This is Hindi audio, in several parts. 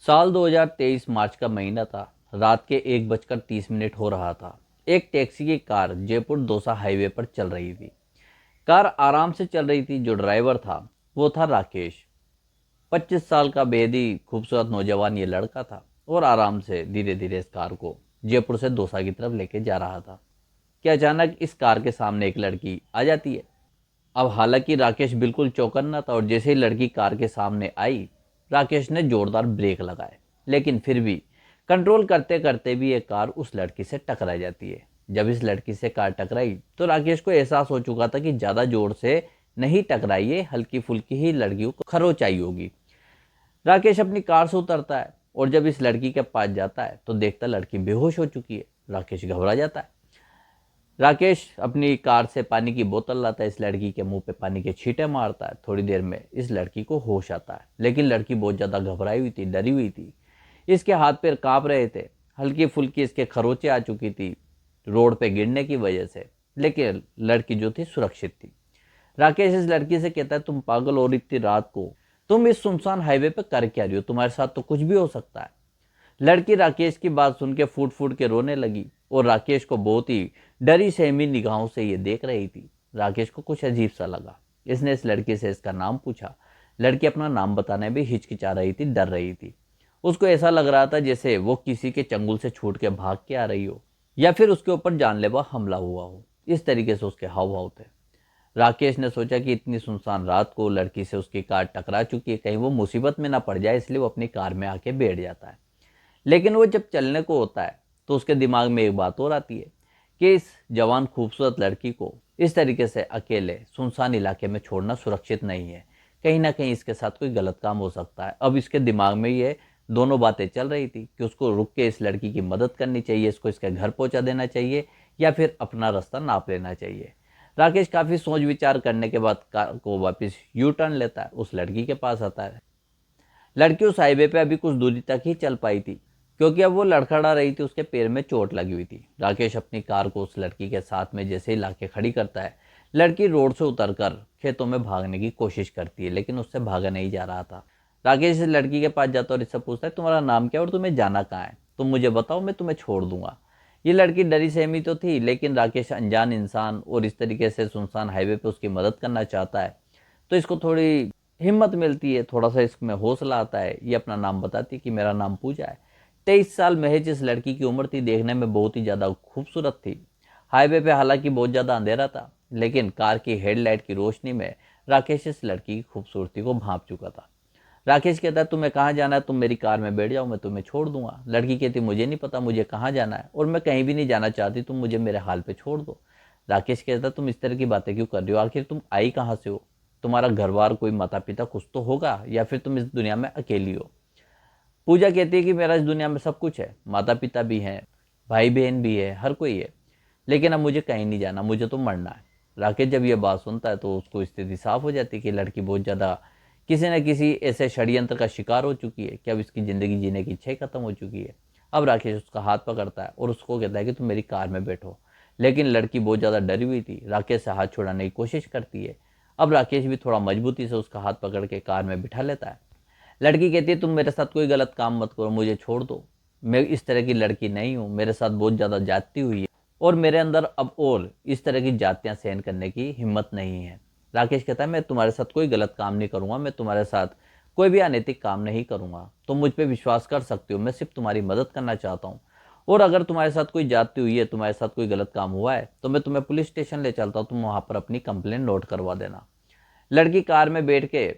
साल 2023 मार्च का महीना था। रात के 1:30 हो रहा था। एक टैक्सी की कार जयपुर दौसा हाईवे पर चल रही थी। कार आराम से चल रही थी। जो ड्राइवर था वो था राकेश। 25 साल का बेहद ही खूबसूरत नौजवान ये लड़का था और आराम से धीरे धीरे इस कार को जयपुर से दौसा की तरफ लेके जा रहा था कि अचानक इस कार के सामने एक लड़की आ जाती है। अब हालांकि राकेश बिल्कुल चौकन्ना था और जैसे ही लड़की कार के सामने आई, राकेश ने जोरदार ब्रेक लगाए। लेकिन फिर भी कंट्रोल करते करते भी ये कार उस लड़की से टकरा जाती है। जब इस लड़की से कार टकराई तो राकेश को एहसास हो चुका था कि ज़्यादा जोर से नहीं टकराई है, हल्की फुल्की ही लड़कियों को खरोच आई होगी। राकेश अपनी कार से उतरता है और जब इस लड़की के पास जाता है तो देखता लड़की बेहोश हो चुकी है। राकेश घबरा जाता है। राकेश अपनी कार से पानी की बोतल लाता है, इस लड़की के मुंह पे पानी के छींटे मारता है। थोड़ी देर में इस लड़की को होश आता है, लेकिन लड़की बहुत ज़्यादा घबराई हुई थी, डरी हुई थी। इसके हाथ पैर कांप रहे थे, हल्की फुल्की इसके खरोचे आ चुकी थी रोड पे गिरने की वजह से। लेकिन लड़की जो थी सुरक्षित थी। राकेश इस लड़की से कहता है, तुम पागल हो, इतनी रात को तुम इस सुनसान हाईवे पे कर क्या रही हो? तुम्हारे साथ तो कुछ भी हो सकता है। लड़की राकेश की बात सुन के फूट फूट के रोने लगी और राकेश को बहुत ही डरी सहमी निगाहों से ये देख रही थी। राकेश को कुछ अजीब सा लगा। इसने इस लड़की से इसका नाम पूछा। लड़की अपना नाम बताने में हिचकिचा रही थी, डर रही थी। उसको ऐसा लग रहा था जैसे वो किसी के चंगुल से छूट के भाग के आ रही हो या फिर उसके ऊपर जानलेवा हमला हुआ हो। इस तरीके से उसके हाव भाव थे। राकेश ने सोचा कि इतनी सुनसान रात को लड़की से उसकी कार टकरा चुकी है, कहीं वो मुसीबत में ना पड़ जाए, इसलिए वो अपनी कार में आके बैठ जाता है। लेकिन वो जब चलने को होता है तो उसके दिमाग में एक बात और आती है कि इस जवान खूबसूरत लड़की को इस तरीके से अकेले सुनसान इलाके में छोड़ना सुरक्षित नहीं है। कहीं ना कहीं इसके साथ कोई गलत काम हो सकता है। अब इसके दिमाग में ये दोनों बातें चल रही थी कि उसको रुक के इस लड़की की मदद करनी चाहिए, इसको इसके घर पहुंचा देना चाहिए या फिर अपना रास्ता नाप लेना चाहिए। राकेश काफ़ी सोच विचार करने के बाद कार को वापस यू टर्न लेता है, उस लड़की के पास आता है। लड़की उस हाईवे पे अभी कुछ दूरी तक ही चल पाई थी क्योंकि अब वो लड़खड़ा रही थी, उसके पैर में चोट लगी हुई थी। राकेश अपनी कार को उस लड़की के साथ में जैसे ही लाके खड़ी करता है, लड़की रोड से उतरकर खेतों में भागने की कोशिश करती है, लेकिन उससे भागा नहीं जा रहा था। राकेश इस लड़की के पास जाता है और इससे पूछता है, तुम्हारा नाम क्या है और तुम्हें जाना कहाँ है? तुम मुझे बताओ, मैं तुम्हें छोड़ दूंगा। ये लड़की डरी सहमी तो थी, लेकिन राकेश अनजान इंसान और इस तरीके से सुनसान हाईवे पे उसकी मदद करना चाहता है तो इसको थोड़ी हिम्मत मिलती है, थोड़ा सा इसमें हौसला आता है। ये अपना नाम बताती है कि मेरा नाम पूजा है। 23 साल महज इस लड़की की उम्र थी, देखने में बहुत ही ज़्यादा खूबसूरत थी। हाईवे पे हालांकि बहुत ज़्यादा अंधेरा था, लेकिन कार की हेडलाइट की रोशनी में राकेश इस लड़की की खूबसूरती को भांप चुका था। राकेश कहता है, तुम्हें कहाँ जाना है? तुम मेरी कार में बैठ जाओ, मैं तुम्हें छोड़ दूंगा। लड़की कहती, मुझे नहीं पता मुझे कहाँ जाना है और मैं कहीं भी नहीं जाना चाहती, तुम मुझे मेरे हाल पे छोड़ दो। राकेश कहता, तुम इस तरह की बातें क्यों कर रही हो? आखिर तुम आई कहाँ से हो? तुम्हारा घर बार, कोई माता पिता कुछ तो होगा, या फिर तुम इस दुनिया में अकेली हो? पूजा कहती है कि मेरा इस दुनिया में सब कुछ है, माता पिता भी हैं, भाई बहन भी है, हर कोई है, लेकिन अब मुझे कहीं नहीं जाना, मुझे तो मरना है। राकेश जब ये बात सुनता है तो उसको स्थिति साफ हो जाती है कि लड़की बहुत ज़्यादा किसी न किसी ऐसे षड्यंत्र का शिकार हो चुकी है कि अब इसकी ज़िंदगी जीने की इच्छा ही खत्म हो चुकी है। अब राकेश उसका हाथ पकड़ता है और उसको कहता है कि तुम मेरी कार में बैठो। लेकिन लड़की बहुत ज़्यादा डरी हुई थी, राकेश से हाथ छुड़ाने की कोशिश करती है। अब राकेश भी थोड़ा मजबूती से उसका हाथ पकड़ के कार में बिठा लेता है। लड़की कहती है, तुम मेरे साथ कोई गलत काम मत करो, मुझे छोड़ दो, मैं इस तरह की लड़की नहीं हूँ, मेरे साथ बहुत ज़्यादा जाती हुई है और मेरे अंदर अब और इस तरह की जातियाँ सहन करने की हिम्मत नहीं है। राकेश कहता है, मैं तुम्हारे साथ कोई गलत काम नहीं करूँगा, मैं तुम्हारे साथ कोई भी अनैतिक काम नहीं करूँगा, तुम मुझ पर विश्वास कर सकते हो, मैं सिर्फ तुम्हारी मदद करना चाहता हूँ। और अगर तुम्हारे साथ कोई जाती हुई है, तुम्हारे साथ कोई गलत काम हुआ है तो मैं तुम्हें पुलिस स्टेशन ले चलता हूँ, तुम वहाँ पर अपनी कंप्लेंट नोट करवा देना। लड़की कार में बैठ के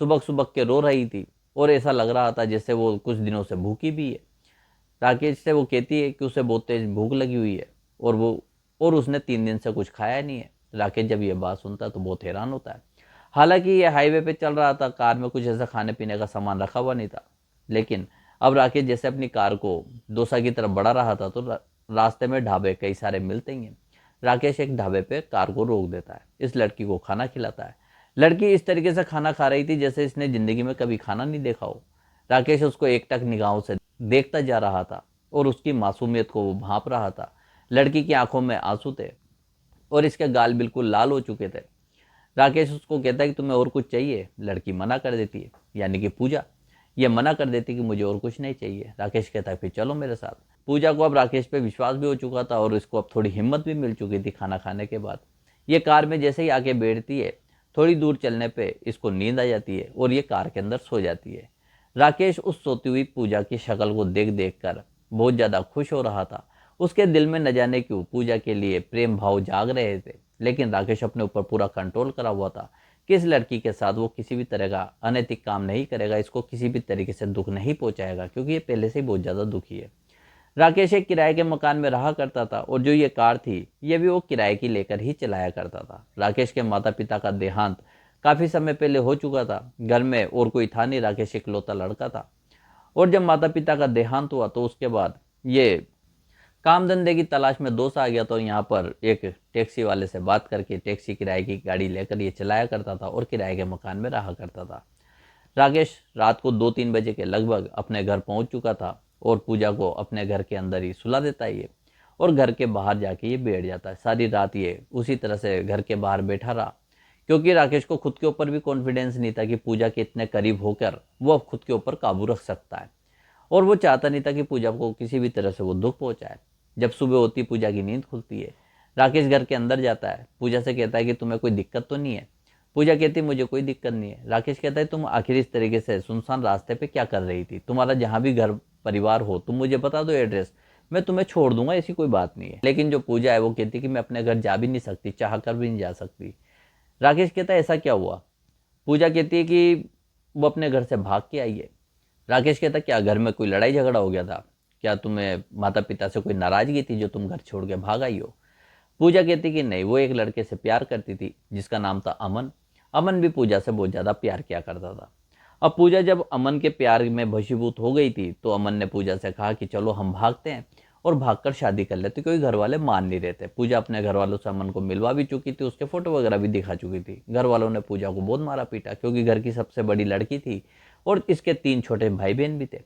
सुबक सुबक के रो रही थी और ऐसा लग रहा था जैसे वो कुछ दिनों से भूखी भी है। राकेश से वो कहती है कि उसे बहुत तेज भूख लगी हुई है और उसने 3 दिन से कुछ खाया नहीं है। राकेश जब ये बात सुनता है तो बहुत हैरान होता है। हालांकि ये हाईवे पे चल रहा था, कार में कुछ ऐसा खाने पीने का सामान रखा हुआ नहीं था, लेकिन अब राकेश जैसे अपनी कार को दौसा की तरफ बढ़ा रहा था तो रास्ते में ढाबे कई सारे मिलते ही हैं। राकेश एक ढाबे पे कार को रोक देता है, इस लड़की को खाना खिलाता है। लड़की इस तरीके से खाना खा रही थी जैसे इसने जिंदगी में कभी खाना नहीं देखा हो। राकेश उसको एकटक निगाहों से देखता जा रहा था और उसकी मासूमियत को वो भांप रहा था। लड़की की आंखों में आंसू थे और इसके गाल बिल्कुल लाल हो चुके थे। राकेश उसको कहता है कि तुम्हें और कुछ चाहिए? लड़की मना कर देती है, यानी कि पूजा। ये मना कर देती कि मुझे और कुछ नहीं चाहिए। राकेश कहता है फिर चलो मेरे साथ। पूजा को अब राकेश पे विश्वास भी हो चुका था और इसको अब थोड़ी हिम्मत भी मिल चुकी थी खाना खाने के बाद। ये कार में जैसे ही आके बैठती है, थोड़ी दूर चलने पे इसको नींद आ जाती है और ये कार के अंदर सो जाती है। राकेश उस सोती हुई पूजा की शक्ल को देख देख कर बहुत ज़्यादा खुश हो रहा था। उसके दिल में न जाने क्यों पूजा के लिए प्रेम भाव जाग रहे थे, लेकिन राकेश अपने ऊपर पूरा कंट्रोल करा हुआ था कि इस लड़की के साथ वो किसी भी तरह का अनैतिक काम नहीं करेगा, इसको किसी भी तरीके से दुख नहीं पहुंचाएगा, क्योंकि ये पहले से ही बहुत ज़्यादा दुखी है। राकेश एक किराए के मकान में रहा करता था और जो ये कार थी ये भी वो किराए की लेकर ही चलाया करता था। राकेश के माता पिता का देहांत काफ़ी समय पहले हो चुका था। घर में और कोई था नहीं, राकेश इकलौता लड़का था। और जब माता पिता का देहांत हुआ तो उसके बाद ये काम धंधे की तलाश में दोस्त आ गया, तो यहाँ पर एक टैक्सी वाले से बात करके टैक्सी किराए की गाड़ी लेकर ये चलाया करता था और किराए के मकान में रहा करता था। राकेश रात को 2-3 बजे के लगभग अपने घर पहुंच चुका था और पूजा को अपने घर के अंदर ही सुला देता है ये, और घर के बाहर जाके ये बैठ जाता है। सारी रात ये उसी तरह से घर के बाहर बैठा रहा, क्योंकि राकेश को खुद के ऊपर भी कॉन्फिडेंस नहीं था कि पूजा के इतने करीब होकर वो अब खुद के ऊपर काबू रख सकता है, और वो चाहता नहीं था कि पूजा को किसी भी तरह से वो दुख पहुंचाए। जब सुबह होती पूजा की नींद खुलती है, राकेश घर के अंदर जाता है, पूजा से कहता है कि तुम्हें कोई दिक्कत तो नहीं है। पूजा कहती है मुझे कोई दिक्कत नहीं है। राकेश कहता है तुम आखिर इस तरीके से सुनसान रास्ते पे क्या कर रही थी, तुम्हारा जहाँ भी घर परिवार हो तुम मुझे बता दो एड्रेस, मैं तुम्हें छोड़ दूंगा, ऐसी कोई बात नहीं है। लेकिन जो पूजा है वो कहती कि मैं अपने घर जा भी नहीं सकती, चाह कर भी नहीं जा सकती। राकेश कहता है ऐसा क्या हुआ। पूजा कहती है कि वो अपने घर से भाग के आई है। राकेश कहता क्या घर में कोई लड़ाई झगड़ा हो गया था, क्या तुम्हें माता पिता से कोई नाराजगी थी जो तुम घर छोड़ के भाग आई हो। पूजा कहती कि नहीं, वो एक लड़के से प्यार करती थी जिसका नाम था अमन। अमन भी पूजा से बहुत ज़्यादा प्यार किया करता था। अब पूजा जब अमन के प्यार में वशीभूत हो गई थी तो अमन ने पूजा से कहा कि चलो हम भागते हैं और भागकर शादी कर लेते, क्योंकि घर वाले मान नहीं रहे थे। पूजा अपने घर वालों से अमन को मिलवा भी चुकी थी, उसके फोटो वगैरह भी दिखा चुकी थी। घर वालों ने पूजा को बहुत मारा पीटा, क्योंकि घर की सबसे बड़ी लड़की थी और इसके 3 छोटे भाई बहन भी थे।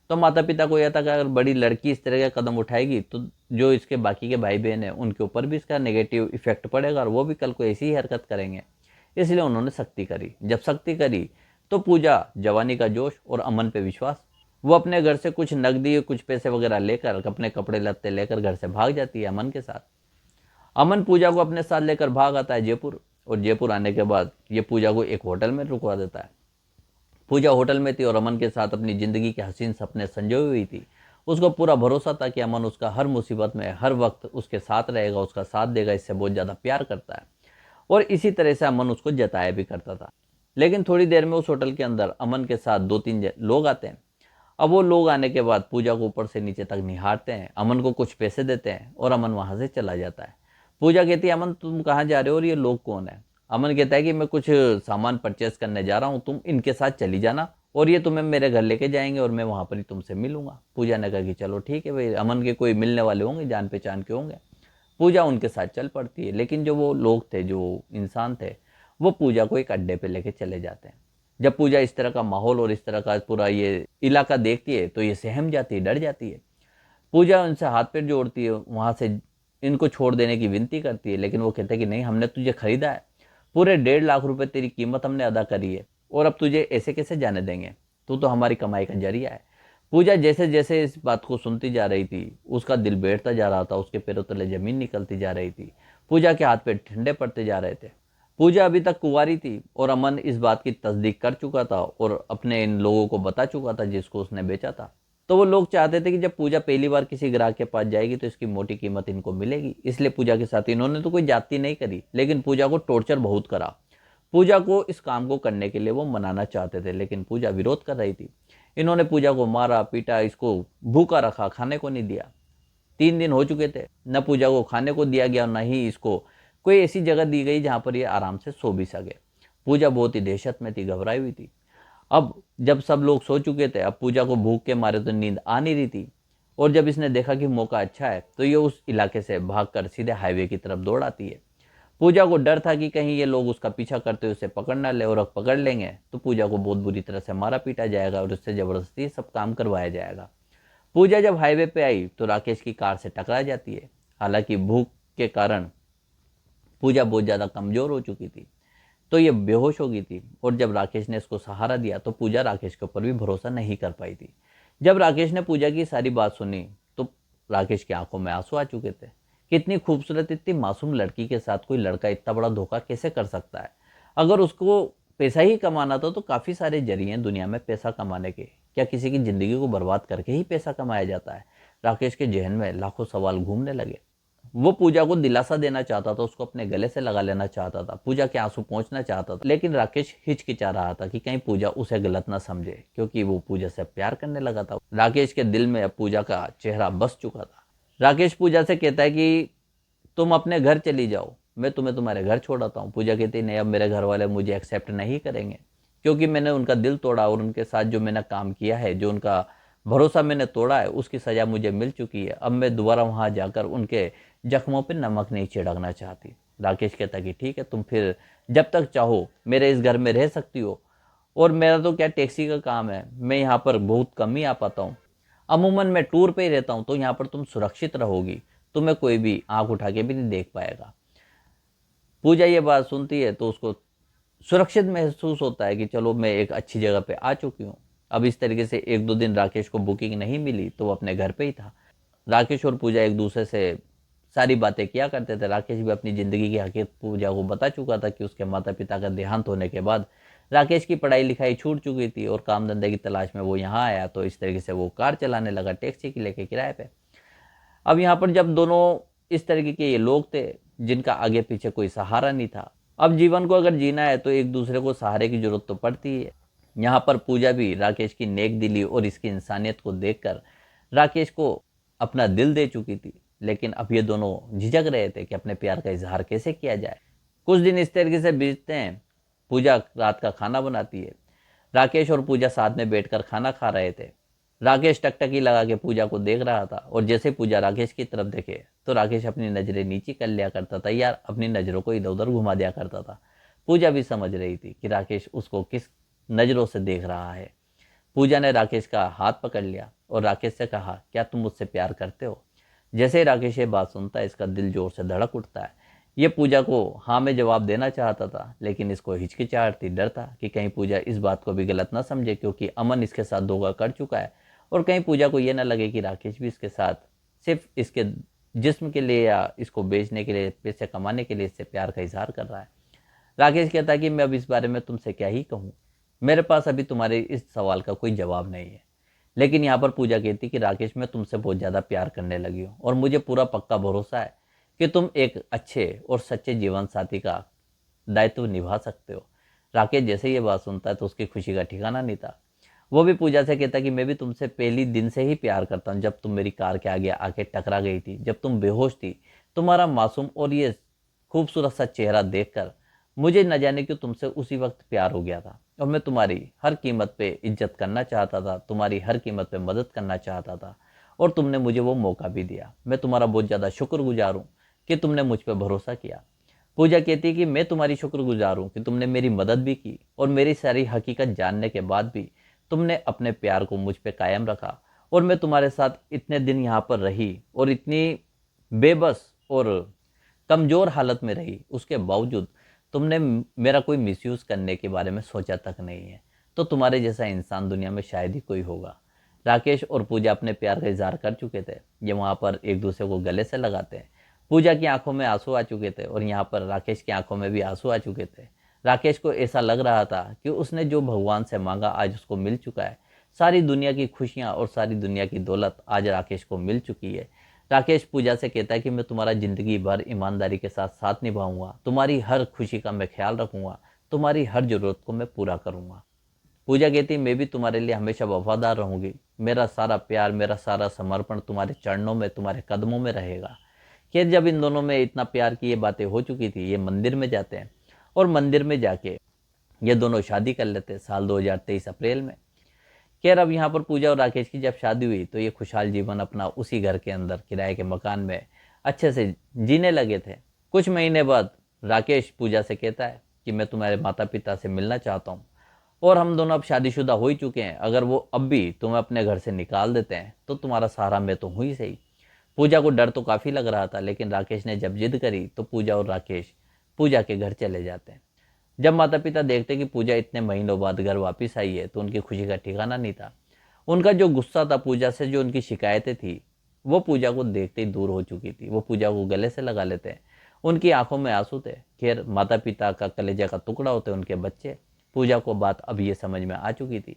तो माता पिता को यह था कि अगर बड़ी लड़की इस तरह का कदम उठाएगी तो जो इसके बाकी के भाई बहन हैं उनके ऊपर भी इसका नेगेटिव इफेक्ट पड़ेगा और वो भी कल को ऐसी ही हरकत करेंगे। इसलिए उन्होंने सख्ती करी। जब सख्ती करी तो पूजा, जवानी का जोश और अमन पे विश्वास, वो अपने घर से कुछ नकदी, कुछ पैसे वगैरह लेकर, अपने कपड़े लत्ते लेकर घर से भाग जाती है अमन के साथ। अमन पूजा को अपने साथ लेकर भाग आता है जयपुर, और जयपुर आने के बाद ये पूजा को एक होटल में रुकवा देता है। पूजा होटल में थी और अमन के साथ अपनी ज़िंदगी के हसीन सपने संजोई हुई थी। उसको पूरा भरोसा था कि अमन उसका हर मुसीबत में हर वक्त उसके साथ रहेगा, उसका साथ देगा, इससे बहुत ज़्यादा प्यार करता है। और इसी तरह से अमन उसको जताया भी करता था। लेकिन थोड़ी देर में उस होटल के अंदर अमन के साथ 2-3 लोग आते हैं। अब वो लोग आने के बाद पूजा को ऊपर से नीचे तक निहारते हैं, अमन को कुछ पैसे देते हैं और अमन वहाँ से चला जाता है। पूजा कहती है अमन तुम कहाँ जा रहे हो और ये लोग कौन है। अमन कहता है कि मैं कुछ सामान परचेस करने जा रहा हूँ, तुम इनके साथ चली जाना और ये तुम्हें मेरे घर लेके जाएंगे और मैं वहाँ पर ही तुमसे मिलूंगा। पूजा ने कहा कि चलो ठीक है भाई, अमन के कोई मिलने वाले होंगे, जान पहचान के होंगे। पूजा उनके साथ चल पड़ती है। लेकिन जो वो लोग थे, जो इंसान थे, वो पूजा को एक अड्डे पे लेके चले जाते हैं। जब पूजा इस तरह का माहौल और इस तरह का पूरा ये इलाका देखती है तो ये सहम जाती है, डर जाती है। पूजा उनसे हाथ पैर जोड़ती है, वहाँ से इनको छोड़ देने की विनती करती है, लेकिन वो कहते हैं कि नहीं, हमने तुझे खरीदा है, पूरे 1.5 लाख रुपए तेरी कीमत हमने अदा करी है और अब तुझे ऐसे कैसे जाने देंगे, तू तो हमारी कमाई का जरिया है। पूजा जैसे जैसे इस बात को सुनती जा रही थी उसका दिल बैठता जा रहा था, उसके पैरों तले जमीन निकलती जा रही थी। पूजा के हाथ पैर ठंडे पड़ते जा रहे थे। पूजा अभी तक कुंवारी थी और अमन इस बात की तस्दीक कर चुका था और अपने इन लोगों को बता चुका था जिसको उसने बेचा था। तो वो लोग चाहते थे कि जब पूजा पहली बार किसी ग्राहक के पास जाएगी तो इसकी मोटी कीमत इनको मिलेगी। इसलिए पूजा के साथ इन्होंने तो कोई जाति नहीं करी, लेकिन पूजा को टॉर्चर बहुत करा। पूजा को इस काम को करने के लिए वो मनाना चाहते थे, लेकिन पूजा विरोध कर रही थी। इन्होंने पूजा को मारा पीटा, इसको भूखा रखा, खाने को नहीं दिया। 3 दिन हो चुके थे, न पूजा को खाने को दिया गया, न ही इसको कोई ऐसी जगह दी गई जहाँ पर ये आराम से सो भी सके। पूजा बहुत ही दहशत में थी, घबराई हुई थी। अब जब सब लोग सो चुके थे, अब पूजा को भूख के मारे तो नींद आ नहीं रही थी, और जब इसने देखा कि मौका अच्छा है तो ये उस इलाके से भागकर सीधे हाईवे की तरफ दौड़ आती है। पूजा को डर था कि कहीं ये लोग उसका पीछा करते हुए उसे पकड़ ना ले, और अब पकड़ लेंगे तो पूजा को बहुत बुरी तरह से मारा पीटा जाएगा और उससे ज़बरदस्ती सब काम करवाया जाएगा। पूजा जब हाईवे पे आई तो राकेश की कार से टकरा जाती है। हालांकि भूख के कारण पूजा बहुत ज़्यादा कमज़ोर हो चुकी थी। तो ये बेहोश हो गई थी। और जब राकेश ने इसको सहारा दिया तो पूजा राकेश के ऊपर भी भरोसा नहीं कर पाई थी। जब राकेश ने पूजा की सारी बात सुनी तो राकेश की आंखों में आंसू आ चुके थे। कितनी खूबसूरत, इतनी मासूम लड़की के साथ कोई लड़का इतना बड़ा धोखा कैसे कर सकता है? अगर उसको पैसा ही कमाना था तो काफ़ी सारे जरिए हैं दुनिया में पैसा कमाने के। क्या किसी की ज़िंदगी को बर्बाद करके ही पैसा कमाया जाता है? राकेश के जहन में लाखों सवाल घूमने लगे। वो पूजा को दिलासा देना चाहता था, उसको अपने गले से लगा लेना चाहता था, पूजा के आंसू पहुंचना चाहता था, लेकिन राकेश हिचकिचा रहा था कि कहीं पूजा उसे गलत ना समझे, क्योंकि वो पूजा से प्यार करने लगा था। राकेश के दिल में अब पूजा का चेहरा बस चुका था। राकेश पूजा से कहता है कि तुम अपने घर चली जाओ, मैं तुम्हें तुम्हारे घर छोड़ आता हूँ। पूजा कहती नहीं, अब मेरे घर वाले मुझे एक्सेप्ट नहीं करेंगे, क्योंकि मैंने उनका दिल तोड़ा और उनके साथ जो मैंने काम किया है, जो उनका भरोसा मैंने तोड़ा है, उसकी सज़ा मुझे मिल चुकी है। अब मैं दोबारा वहाँ जाकर उनके जख्मों पे नमक नहीं छिड़कना चाहती। राकेश कहता कि ठीक है, तुम फिर जब तक चाहो मेरे इस घर में रह सकती हो, और मेरा तो क्या टैक्सी का काम है, मैं यहाँ पर बहुत कम ही आ पाता हूँ, अमूमन मैं टूर पे ही रहता हूँ, तो यहाँ पर तुम सुरक्षित रहोगी, तुम्हें कोई भी आंख उठा के भी नहीं देख पाएगा। पूजा ये बात सुनती है तो उसको सुरक्षित महसूस होता है कि चलो मैं एक अच्छी जगह पे आ चुकी हूँ। अब इस तरीके से एक दो दिन राकेश को बुकिंग नहीं मिली तो वो अपने घर पे ही था। राकेश और पूजा एक दूसरे से सारी बातें किया करते थे। राकेश भी अपनी ज़िंदगी की हकीकत पूजा को बता चुका था कि उसके माता पिता का देहांत होने के बाद राकेश की पढ़ाई लिखाई छूट चुकी थी और काम धंधे की तलाश में वो यहाँ आया, तो इस तरीके से वो कार चलाने लगा, टैक्सी की लेके किराए पे। अब यहाँ पर जब दोनों इस तरीके के ये लोग थे जिनका आगे पीछे कोई सहारा नहीं था, अब जीवन को अगर जीना है तो एक दूसरे को सहारे की जरूरत तो पड़ती है। यहाँ पर पूजा भी राकेश की नेक दिली और इसकी इंसानियत को देखकर राकेश को अपना दिल दे चुकी थी, लेकिन अब ये दोनों झिझक रहे थे कि अपने प्यार का इजहार कैसे किया जाए। कुछ दिन इस तरीके से बीतते हैं। पूजा रात का खाना बनाती है। राकेश और पूजा साथ में बैठकर खाना खा रहे थे। राकेश टकटकी लगा के पूजा को देख रहा था, और जैसे पूजा राकेश की तरफ देखे तो राकेश अपनी नज़रें नीचे कर लिया करता था, या अपनी नज़रों को इधर उधर घुमा दिया करता था। पूजा भी समझ रही थी कि राकेश उसको किस नज़रों से देख रहा है। पूजा ने राकेश का हाथ पकड़ लिया और राकेश से कहा, क्या तुम मुझसे प्यार करते हो? जैसे ही राकेश ये बात सुनता है इसका दिल जोर से धड़क उठता है। ये पूजा को हाँ में जवाब देना चाहता था, लेकिन इसको हिचकिचाहट थी, डर था कि कहीं पूजा इस बात को भी गलत ना समझे, क्योंकि अमन इसके साथ धोखा कर चुका है, और कहीं पूजा को ये ना लगे कि राकेश भी इसके साथ सिर्फ इसके जिस्म के लिए या इसको बेचने के लिए, पैसे कमाने के लिए इससे प्यार का इजहार कर रहा है। राकेश कहता है कि मैं अब इस बारे में तुमसे क्या ही कहूँ, मेरे पास अभी तुम्हारे इस सवाल का कोई जवाब नहीं है। लेकिन यहाँ पर पूजा कहती कि राकेश, मैं तुमसे बहुत ज़्यादा प्यार करने लगी हूँ और मुझे पूरा पक्का भरोसा है कि तुम एक अच्छे और सच्चे जीवन साथी का दायित्व निभा सकते हो। राकेश जैसे ये बात सुनता है तो उसकी खुशी का ठिकाना नहीं था। वो भी पूजा से कहता कि मैं भी तुमसे पहली दिन से ही प्यार करता हूँ। जब तुम मेरी कार के आगे आके टकरा गई थी, जब तुम बेहोश थी, तुम्हारा मासूम और ये खूबसूरत सा चेहरा देखकर मुझे न जाने क्यों तुमसे उसी वक्त प्यार हो गया था, और मैं तुम्हारी हर कीमत पे इज्जत करना चाहता था, तुम्हारी हर कीमत पे मदद करना चाहता था, और तुमने मुझे वो मौका भी दिया। मैं तुम्हारा बहुत ज़्यादा शुक्रगुजार हूँ कि तुमने मुझ पर भरोसा किया। पूजा कहती है कि मैं तुम्हारी शुक्रगुजार हूँ कि तुमने मेरी मदद भी की, और मेरी सारी हकीकत जानने के बाद भी तुमने अपने प्यार को मुझ पे कायम रखा, और मैं तुम्हारे साथ इतने दिन यहाँ पर रही और इतनी बेबस और कमज़ोर हालत में रही, उसके बावजूद तुमने मेरा कोई मिसयूज़ करने के बारे में सोचा तक नहीं है। तो तुम्हारे जैसा इंसान दुनिया में शायद ही कोई होगा। राकेश और पूजा अपने प्यार का इजहार कर चुके थे। ये वहाँ पर एक दूसरे को गले से लगाते हैं। पूजा की आंखों में आंसू आ चुके थे और यहाँ पर राकेश की आंखों में भी आंसू आ चुके थे। राकेश को ऐसा लग रहा था कि उसने जो भगवान से मांगा आज उसको मिल चुका है। सारी दुनिया की खुशियाँ और सारी दुनिया की दौलत आज राकेश को मिल चुकी है। राकेश पूजा से कहता है कि मैं तुम्हारा ज़िंदगी भर ईमानदारी के साथ साथ निभाऊंगा, तुम्हारी हर खुशी का मैं ख्याल रखूंगा, तुम्हारी हर ज़रूरत को मैं पूरा करूंगा। पूजा कहती मैं भी तुम्हारे लिए हमेशा वफादार रहूंगी, मेरा सारा प्यार, मेरा सारा समर्पण तुम्हारे चरणों में, तुम्हारे कदमों में रहेगा। कि जब इन दोनों में इतना प्यार की ये बातें हो चुकी थी, ये मंदिर में जाते हैं और मंदिर में जाके ये दोनों शादी कर लेते हैं साल 2023 अप्रैल में। खैर अब यहाँ पर पूजा और राकेश की जब शादी हुई तो ये खुशहाल जीवन अपना उसी घर के अंदर किराए के मकान में अच्छे से जीने लगे थे। कुछ महीने बाद राकेश पूजा से कहता है कि मैं तुम्हारे माता पिता से मिलना चाहता हूँ, और हम दोनों अब शादीशुदा हो ही चुके हैं, अगर वो अब भी तुम्हें अपने घर से निकाल देते हैं तो तुम्हारा सहारा मैं तो हूँ ही सही। पूजा को डर तो काफ़ी लग रहा था, लेकिन राकेश ने जब जिद करी तो पूजा और राकेश पूजा के घर चले जाते हैं। जब माता पिता देखते कि पूजा इतने महीनों बाद घर वापस आई है तो उनकी खुशी का ठिकाना नहीं था। उनका जो गुस्सा था पूजा से, जो उनकी शिकायतें थी, वो पूजा को देखते ही दूर हो चुकी थी। वो पूजा को गले से लगा लेते। उनकी आंखों में आंसू थे। खैर, माता पिता का कलेजा का टुकड़ा होते उनके बच्चे। पूजा को बात अब ये समझ में आ चुकी थी।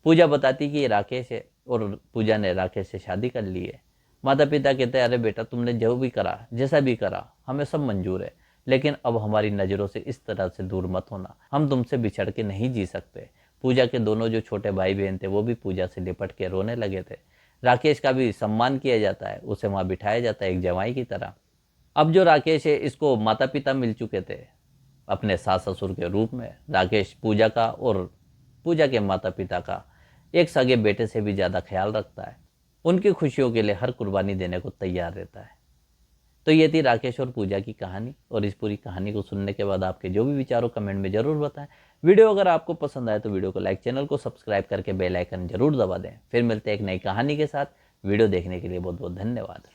पूजा बताती कि ये राकेश है और पूजा ने राकेश से शादी कर ली है। माता पिता कहते हैं, अरे बेटा, तुमने जो भी करा, जैसा भी करा, हमें सब मंजूर है, लेकिन अब हमारी नज़रों से इस तरह से दूर मत होना। हम तुमसे बिछड़ के नहीं जी सकते। पूजा के दोनों जो छोटे भाई बहन थे वो भी पूजा से लिपट के रोने लगे थे। राकेश का भी सम्मान किया जाता है, उसे वहाँ बिठाया जाता है एक जवाई की तरह। अब जो राकेश है, इसको माता पिता मिल चुके थे अपने सास ससुर के रूप में। राकेश पूजा का और पूजा के माता पिता का एक सगे बेटे से भी ज़्यादा ख्याल रखता है। उनकी खुशियों के लिए हर कुर्बानी देने को तैयार रहता है। तो ये थी राकेश और पूजा की कहानी। और इस पूरी कहानी को सुनने के बाद आपके जो भी विचारों कमेंट में ज़रूर बताएं। वीडियो अगर आपको पसंद आए तो वीडियो को लाइक, चैनल को सब्सक्राइब करके बेल आइकन जरूर दबा दें। फिर मिलते हैं एक नई कहानी के साथ। वीडियो देखने के लिए बहुत बहुत धन्यवाद।